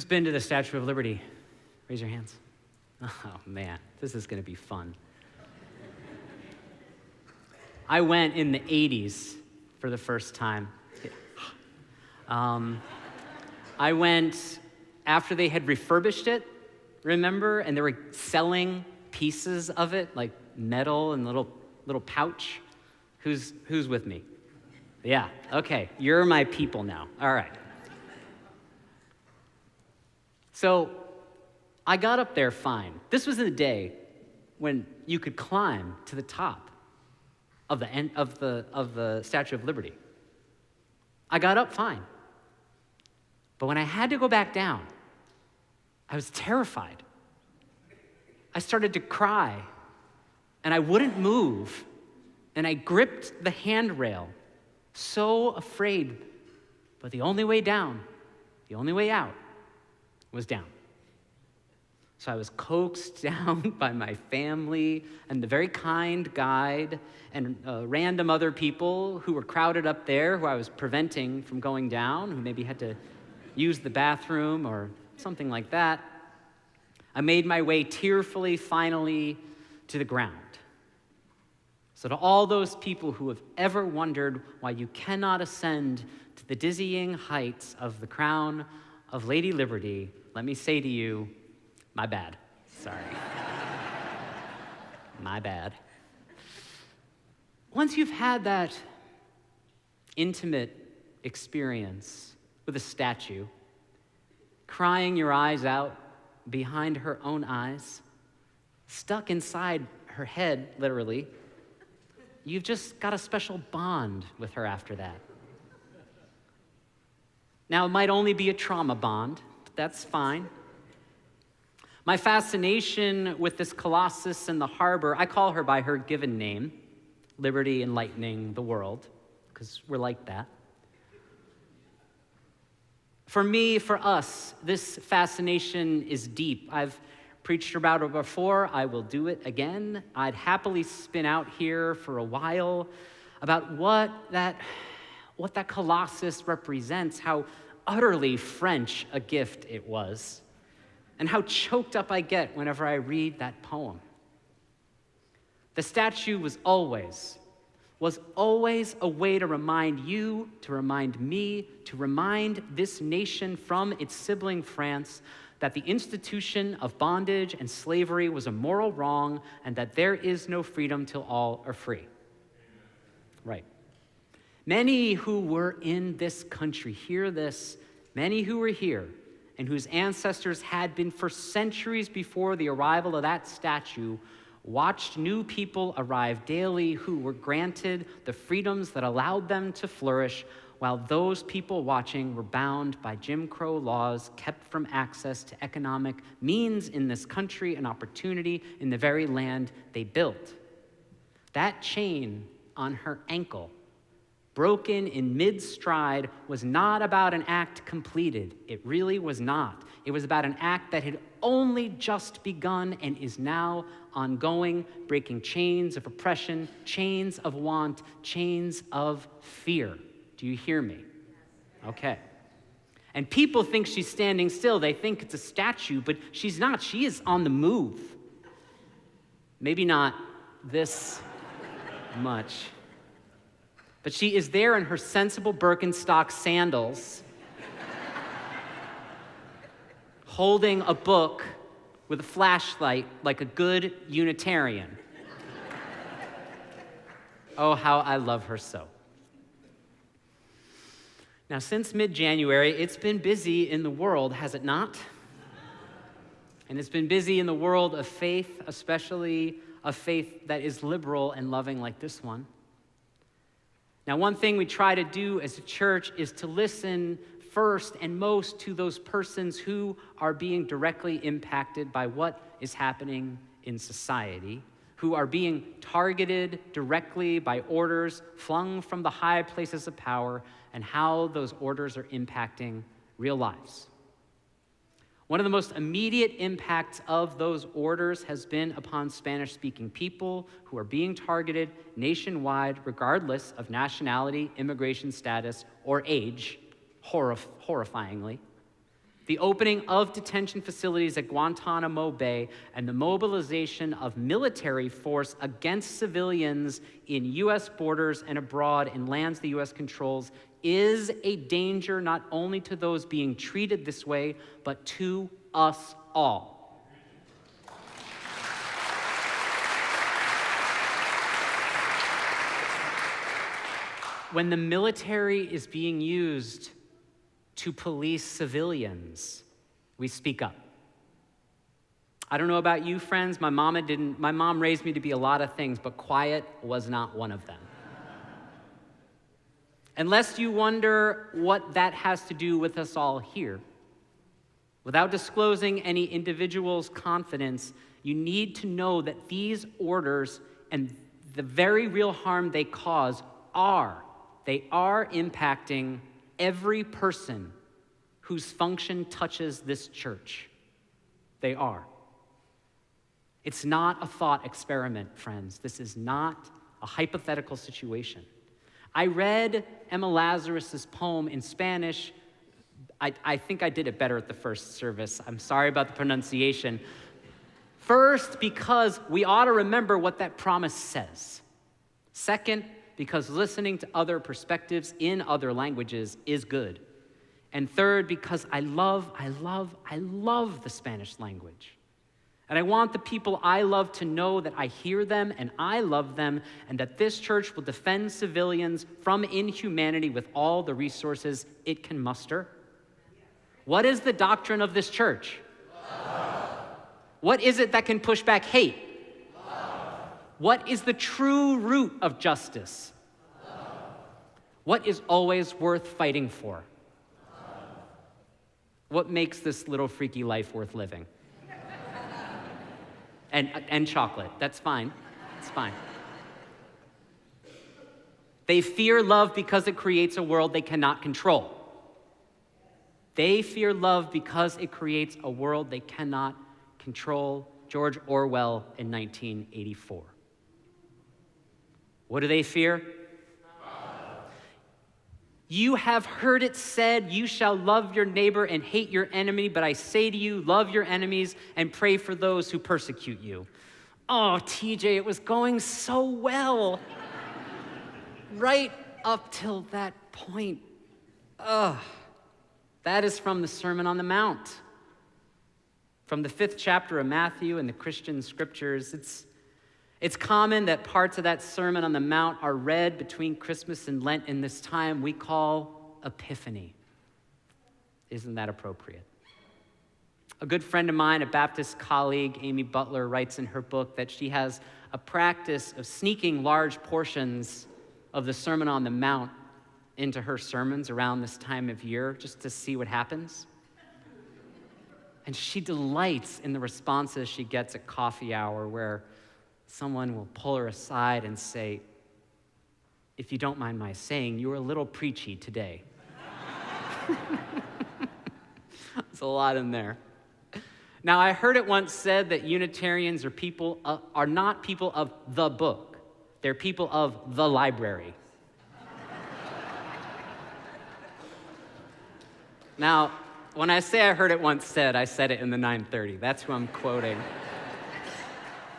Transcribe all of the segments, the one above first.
Who's been to the Statue of Liberty? Raise your hands. Oh, man, this is going to be fun. I went in the 80s for the first time. I went after they had refurbished it, remember? And they were selling pieces of it, like metal and little pouch. Who's with me? Yeah, okay, you're my people now. All right. So I got up there fine. This was in the day when you could climb to the top of the Statue of Liberty. I got up fine. But when I had to go back down, I was terrified. I started to cry, and I wouldn't move, and I gripped the handrail, so afraid. But the only way down, the only way out, was down. So I was coaxed down by my family and the very kind guide and random other people who were crowded up there who I was preventing from going down, who maybe had to use the bathroom or something like that. I made my way tearfully, finally, to the ground. So to all those people who have ever wondered why you cannot ascend to the dizzying heights of the crown of Lady Liberty, let me say to you, my bad. Sorry. My bad. Once you've had that intimate experience with a statue, crying your eyes out behind her own eyes, stuck inside her head, literally, you've just got a special bond with her after that. Now, it might only be a trauma bond, but that's fine. My fascination with this Colossus in the harbor, I call her by her given name, Liberty Enlightening the World, because we're like that. For me, for us, this fascination is deep. I've preached about it before. I will do it again. I'd happily spin out here for a while about what that Colossus represents, how utterly French a gift it was, and how choked up I get whenever I read that poem. The statue was always a way to remind you, to remind me, to remind this nation from its sibling France that the institution of bondage and slavery was a moral wrong and that there is no freedom till all are free. Right. Many who were in this country, hear this, many who were here and whose ancestors had been for centuries before the arrival of that statue, watched new people arrive daily who were granted the freedoms that allowed them to flourish, while those people watching were bound by Jim Crow laws, kept from access to economic means in this country and opportunity in the very land they built. That chain on her ankle, broken in mid-stride, was not about an act completed. It really was not. It was about an act that had only just begun and is now ongoing, breaking chains of oppression, chains of want, chains of fear. Do you hear me? Okay. And people think she's standing still. They think it's a statue, but she's not. She is on the move. Maybe not this much. But she is there in her sensible Birkenstock sandals, holding a book with a flashlight like a good Unitarian. Oh, how I love her so. Now, since mid-January, it's been busy in the world, has it not? And it's been busy in the world of faith, especially a faith that is liberal and loving like this one. Now, one thing we try to do as a church is to listen first and most to those persons who are being directly impacted by what is happening in society, who are being targeted directly by orders flung from the high places of power, and how those orders are impacting real lives. One of the most immediate impacts of those orders has been upon Spanish-speaking people who are being targeted nationwide, regardless of nationality, immigration status, or age, horrifyingly. The opening of detention facilities at Guantanamo Bay and the mobilization of military force against civilians in U.S. borders and abroad in lands the U.S. controls is a danger not only to those being treated this way, but to us all. When the military is being used to police civilians, we speak up. I don't know about you, friends. My mom raised me to be a lot of things, but quiet was not one of them. Unless you wonder what that has to do with us all here, without disclosing any individual's confidence, you need to know that these orders and the very real harm they cause are impacting every person whose function touches this church. They are. It's not a thought experiment, friends. This is not a hypothetical situation. I read Emma Lazarus's poem in Spanish. I think I did it better at the first service. I'm sorry about the pronunciation. First, because we ought to remember what that promise says. Second, because listening to other perspectives in other languages is good. And third, because I love the Spanish language. And I want the people I love to know that I hear them and I love them, and that this church will defend civilians from inhumanity with all the resources it can muster. What is the doctrine of this church? Love. What is it that can push back hate? Love. What is the true root of justice? Love. What is always worth fighting for? Love. What makes this little freaky life worth living? And chocolate, that's fine, it's fine. They fear love because it creates a world they cannot control. They fear love because it creates a world they cannot control. George Orwell in 1984. What do they fear? You have heard it said, you shall love your neighbor and hate your enemy, but I say to you, love your enemies and pray for those who persecute you. Oh, TJ, it was going so well. Right up till that point. That is from the Sermon on the Mount. From the 5th chapter of Matthew in the Christian scriptures. It's common that parts of that Sermon on the Mount are read between Christmas and Lent in this time we call Epiphany. Isn't that appropriate? A good friend of mine, a Baptist colleague, Amy Butler, writes in her book that she has a practice of sneaking large portions of the Sermon on the Mount into her sermons around this time of year just to see what happens. And she delights in the responses she gets at coffee hour where someone will pull her aside and say, if you don't mind my saying, you were a little preachy today. There's a lot in there. Now, I heard it once said that Unitarians are not people of the book. They're people of the library. Now, when I say I heard it once said, I said it in the 930. That's who I'm quoting.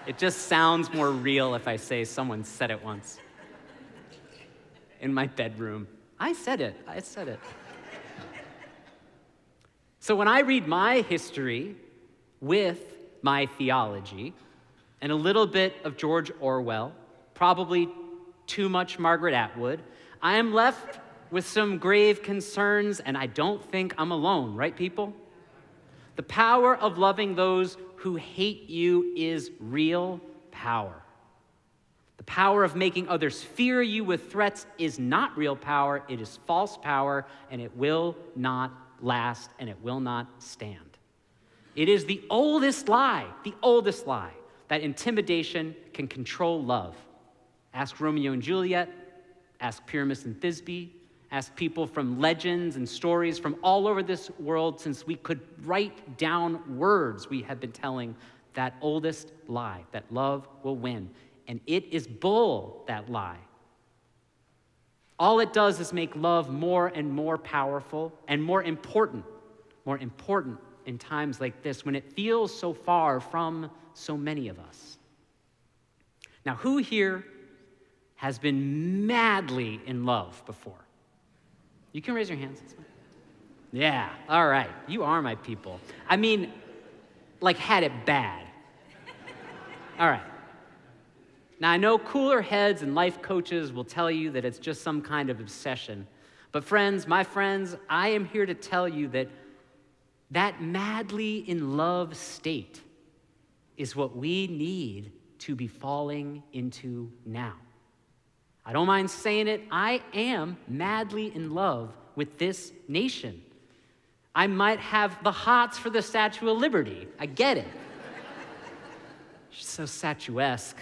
It just sounds more real if I say someone said it once. In my bedroom. I said it. So when I read my history with my theology and a little bit of George Orwell, probably too much Margaret Atwood, I am left with some grave concerns, and I don't think I'm alone, right, people? The power of loving those who hate you is real power. The power of making others fear you with threats is not real power. It is false power, and it will not last, and it will not stand. It is the oldest lie, that intimidation can control love. Ask Romeo and Juliet, ask Pyramus and Thisbe, ask people from legends and stories from all over this world. Since we could write down words, we have been telling that oldest lie, that love will win. And it is bull, that lie. All it does is make love more and more powerful and more important more important in times like this when it feels so far from so many of us. Now, who here has been madly in love before? You can raise your hands. Yeah, all right. You are my people. I mean, like had it bad. All right. Now, I know cooler heads and life coaches will tell you that it's just some kind of obsession. But friends, my friends, I am here to tell you that that madly in love state is what we need to be falling into now. I don't mind saying it. I am madly in love with this nation. I might have the hots for the Statue of Liberty. I get it. She's so statuesque.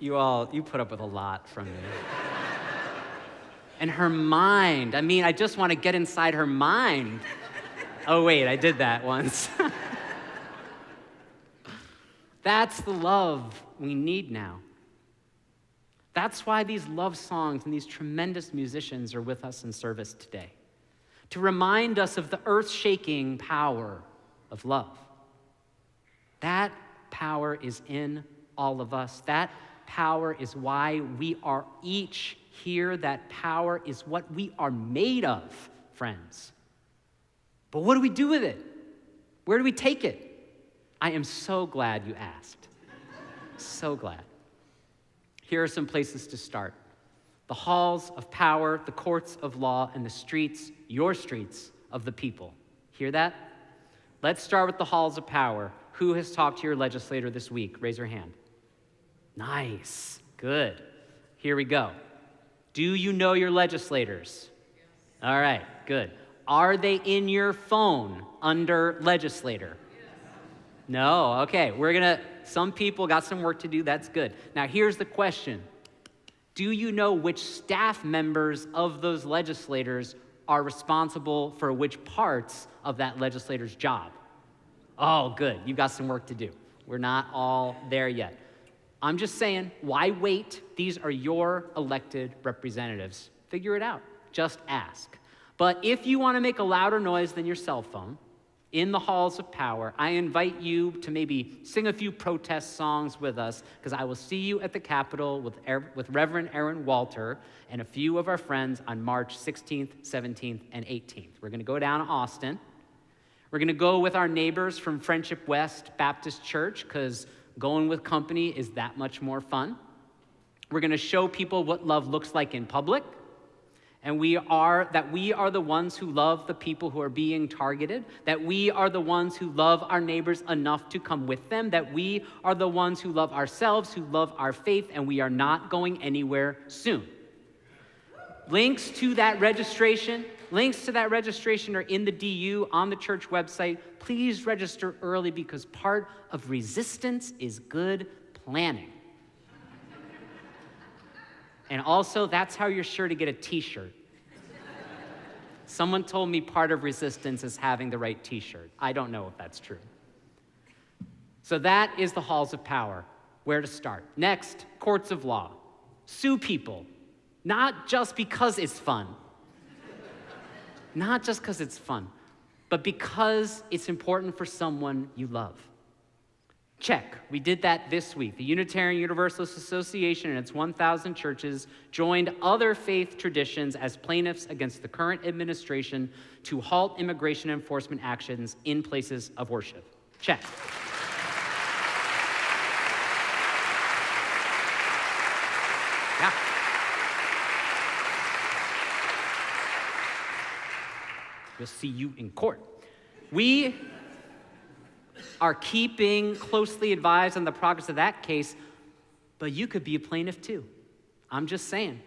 You put up with a lot from me. And her mind, I mean, I just want to get inside her mind. Oh, wait, I did that once. That's the love we need now. That's why these love songs and these tremendous musicians are with us in service today, to remind us of the earth-shaking power of love. That power is in all of us. That power is why we are each here. That power is what we are made of, friends. But what do we do with it? Where do we take it? I am so glad you asked. So glad. Here are some places to start. The halls of power, the courts of law, and the streets, your streets of the people. Hear that? Let's start with the halls of power. Who has talked to your legislator this week? Raise your hand. Nice. Good. Here we go. Do you know your legislators? Yes. All right, good. Are they in your phone under legislator? Yes. No, okay. Some people got some work to do. That's good. Now, here's the question. Do you know which staff members of those legislators are responsible for which parts of that legislator's job? Oh, good. You've got some work to do. We're not all there yet. I'm just saying, why wait? These are your elected representatives. Figure it out. Just ask. But if you want to make a louder noise than your cell phone in the halls of power, I invite you to maybe sing a few protest songs with us, because I will see you at the Capitol with Reverend Aaron Walter and a few of our friends on March 16th, 17th, and 18th. We're going to go down to Austin. We're going to go with our neighbors from Friendship West Baptist Church, because going with company is that much more fun. We're going to show people what love looks like in public, and we are the ones who love the people who are being targeted, that we are the ones who love our neighbors enough to come with them, that we are the ones who love ourselves, who love our faith, and we are not going anywhere soon. Links to that registration are in the DU on the church website. Please register early, because part of resistance is good planning. And also, that's how you're sure to get a t-shirt. Someone told me part of resistance is having the right t-shirt. I don't know if that's true. So that is the halls of power. Where to start? Next, courts of law. Sue people, not just because it's fun. Not just because it's fun, but because it's important for someone you love. Check. We did that this week. The Unitarian Universalist Association and its 1,000 churches joined other faith traditions as plaintiffs against the current administration to halt immigration enforcement actions in places of worship. Check. Yeah. We'll see you in court. We are keeping closely advised on the progress of that case, but you could be a plaintiff too. I'm just saying.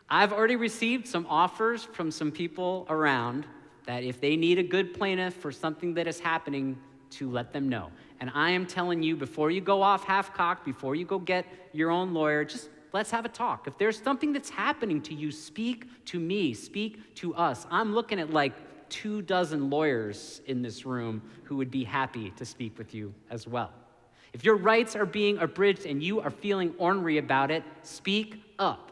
I've already received some offers from some people around that if they need a good plaintiff for something that is happening, to let them know. And I am telling you, before you go off half-cocked, before you go get your own lawyer, just let's have a talk. If there's something that's happening to you, speak to me, speak to us. I'm looking at like 24 lawyers in this room who would be happy to speak with you as well. If your rights are being abridged and you are feeling ornery about it, speak up.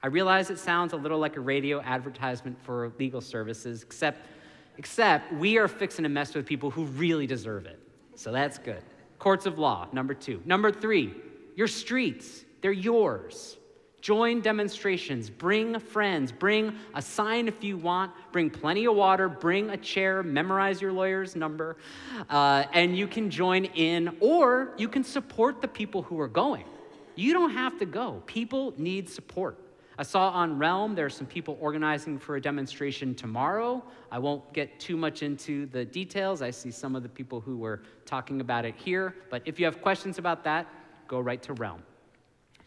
I realize it sounds a little like a radio advertisement for legal services, except we are fixing to mess with people who really deserve it. So that's good. Courts of law, number 2. Number 3, your streets, they're yours. Join demonstrations, bring friends, bring a sign if you want, bring plenty of water, bring a chair, memorize your lawyer's number, and you can join in, or you can support the people who are going. You don't have to go. People need support. I saw on Realm, there are some people organizing for a demonstration tomorrow. I won't get too much into the details. I see some of the people who were talking about it here, but if you have questions about that, go right to Realm.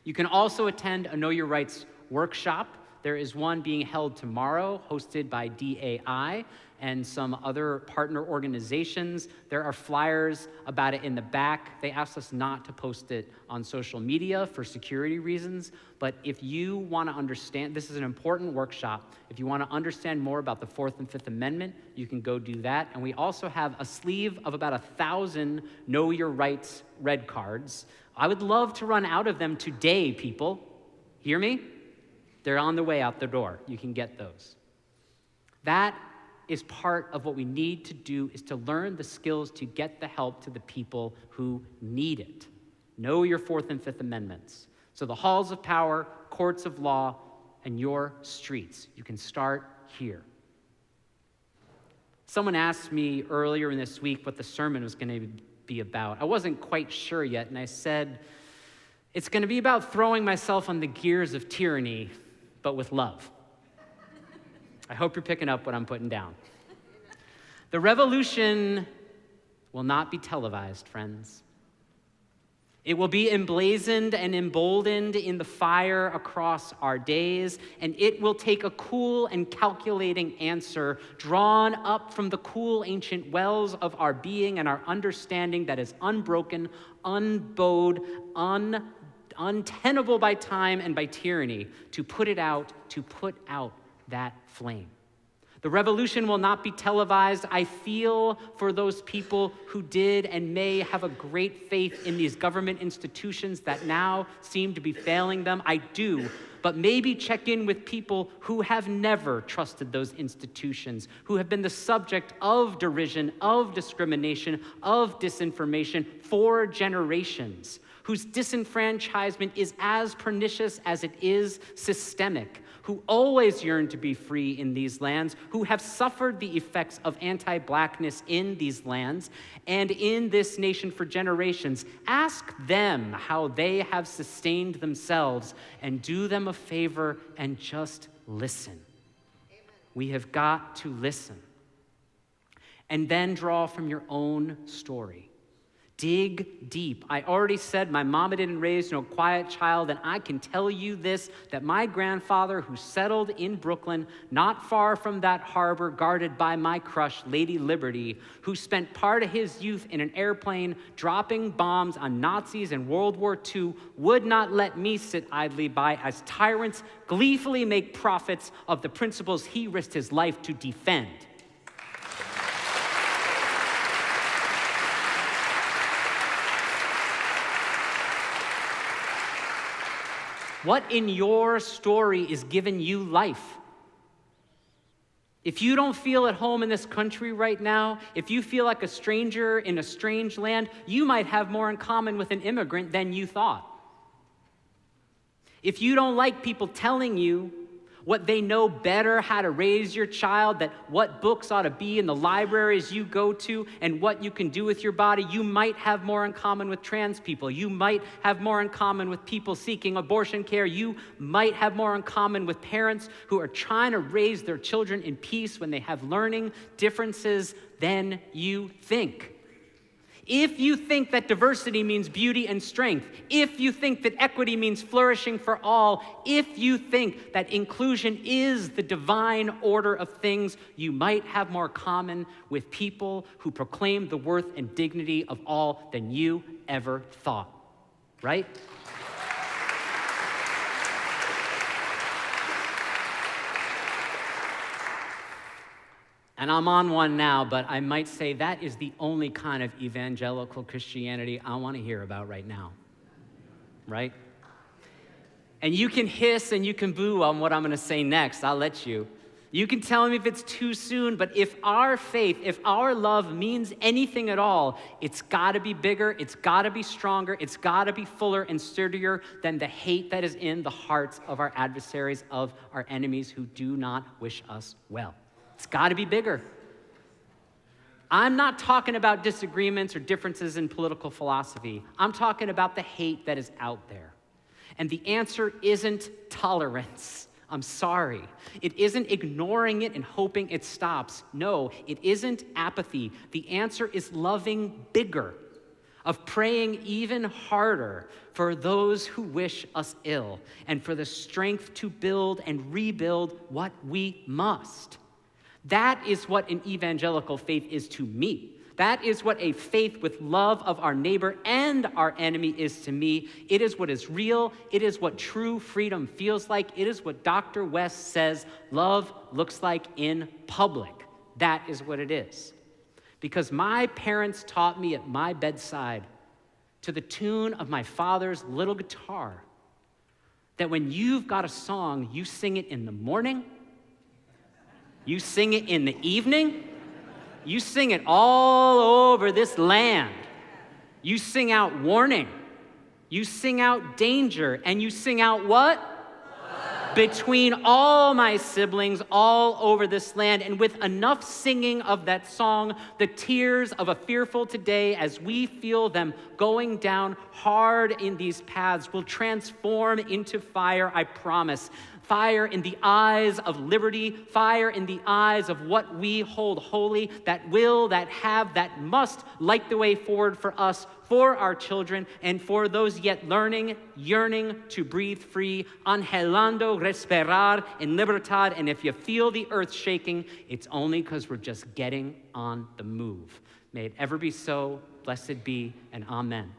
You can also attend a Know Your Rights workshop. There is one being held tomorrow, hosted by DAI and some other partner organizations. There are flyers about it in the back. They asked us not to post it on social media for security reasons, but if you want to understand, this is an important workshop. If you want to understand more about the Fourth and Fifth Amendment, you can go do that. And we also have a sleeve of about 1,000 Know Your Rights red cards. I would love to run out of them today, people. Hear me? They're on the way out the door. You can get those. That is part of what we need to do, is to learn the skills to get the help to the people who need it. Know your Fourth and Fifth Amendments. So the halls of power, courts of law, and your streets. You can start here. Someone asked me earlier in this week what the sermon was going to be about. I wasn't quite sure yet, and I said, it's going to be about throwing myself on the gears of tyranny, but with love. I hope you're picking up what I'm putting down. The revolution will not be televised, friends. It will be emblazoned and emboldened in the fire across our days, and it will take a cool and calculating answer drawn up from the cool ancient wells of our being and our understanding that is unbroken, unbowed, untenable by time and by tyranny, to put out that flame. The revolution will not be televised. I feel for those people who did and may have a great faith in these government institutions that now seem to be failing them. I do. But maybe check in with people who have never trusted those institutions, who have been the subject of derision, of discrimination, of disinformation for generations, whose disenfranchisement is as pernicious as it is systemic, who always yearn to be free in these lands, who have suffered the effects of anti-blackness in these lands and in this nation for generations. Ask them how they have sustained themselves, and do them a favor and just listen. Amen. We have got to listen. And then draw from your own story. Dig deep. I already said my mama didn't raise no quiet child, and I can tell you this, that my grandfather, who settled in Brooklyn, not far from that harbor guarded by my crush, Lady Liberty, who spent part of his youth in an airplane dropping bombs on Nazis in World War II, would not let me sit idly by as tyrants gleefully make profits of the principles he risked his life to defend. What in your story is giving you life? If you don't feel at home in this country right now, if you feel like a stranger in a strange land, you might have more in common with an immigrant than you thought. If you don't like people telling you what they know better how to raise your child, that what books ought to be in the libraries you go to, and what you can do with your body, you might have more in common with trans people. You might have more in common with people seeking abortion care. You might have more in common with parents who are trying to raise their children in peace when they have learning differences than you think. If you think that diversity means beauty and strength, if you think that equity means flourishing for all, if you think that inclusion is the divine order of things, you might have more common with people who proclaim the worth and dignity of all than you ever thought, right? And I'm on one now, but I might say that is the only kind of evangelical Christianity I want to hear about right now, right? And you can hiss and you can boo on what I'm going to say next. I'll let you. You can tell me if it's too soon, but if our faith, if our love means anything at all, it's got to be bigger, it's got to be stronger, it's got to be fuller and sturdier than the hate that is in the hearts of our adversaries, of our enemies who do not wish us well. It's got to be bigger. I'm not talking about disagreements or differences in political philosophy. I'm talking about the hate that is out there. And the answer isn't tolerance. I'm sorry. It isn't ignoring it and hoping it stops. No, it isn't apathy. The answer is loving bigger, of praying even harder for those who wish us ill, and for the strength to build and rebuild what we must. That is what an evangelical faith is to me. That is what a faith with love of our neighbor and our enemy is to me. It is what is real. It is what true freedom feels like. It is what Dr. West says love looks like in public. That is what it is. Because my parents taught me at my bedside, to the tune of my father's little guitar, that when you've got a song, you sing it in the morning, you sing it in the evening, you sing it all over this land. You sing out warning. You sing out danger. And you sing out what? Love. Between all my siblings all over this land. And with enough singing of that song, the tears of a fearful today, as we feel them going down hard in these paths, will transform into fire, I promise. Fire in the eyes of liberty, fire in the eyes of what we hold holy, that will, that have, that must light the way forward for us, for our children, and for those yet learning, yearning to breathe free, anhelando respirar en libertad. And if you feel the earth shaking, it's only because we're just getting on the move. May it ever be so. Blessed be, and amen.